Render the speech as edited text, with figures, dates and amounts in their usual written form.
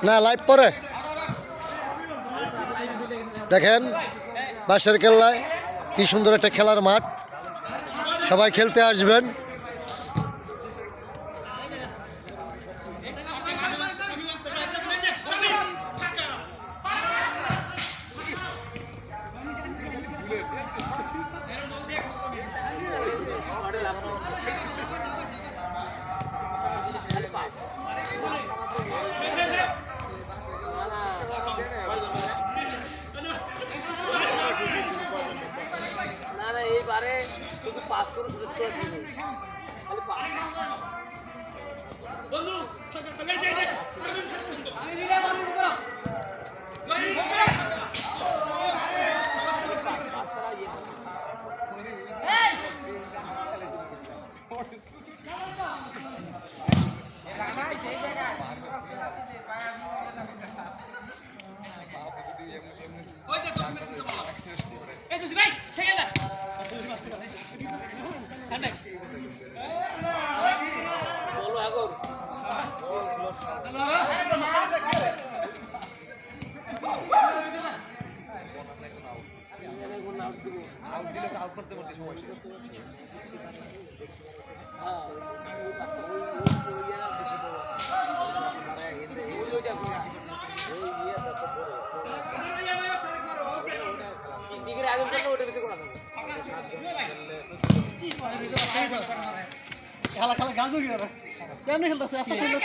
না লাইভ পরে দেখেন বাঁশের কেল্লায় কি সুন্দর একটা খেলার মাঠ, সবাই খেলতে আসবেন। এইবারে শুধু পাস করে শুধু খালি পাস বন্ধু খেলা খেলা গাছ কেমন খেলতেছে আস্তে সুন্দর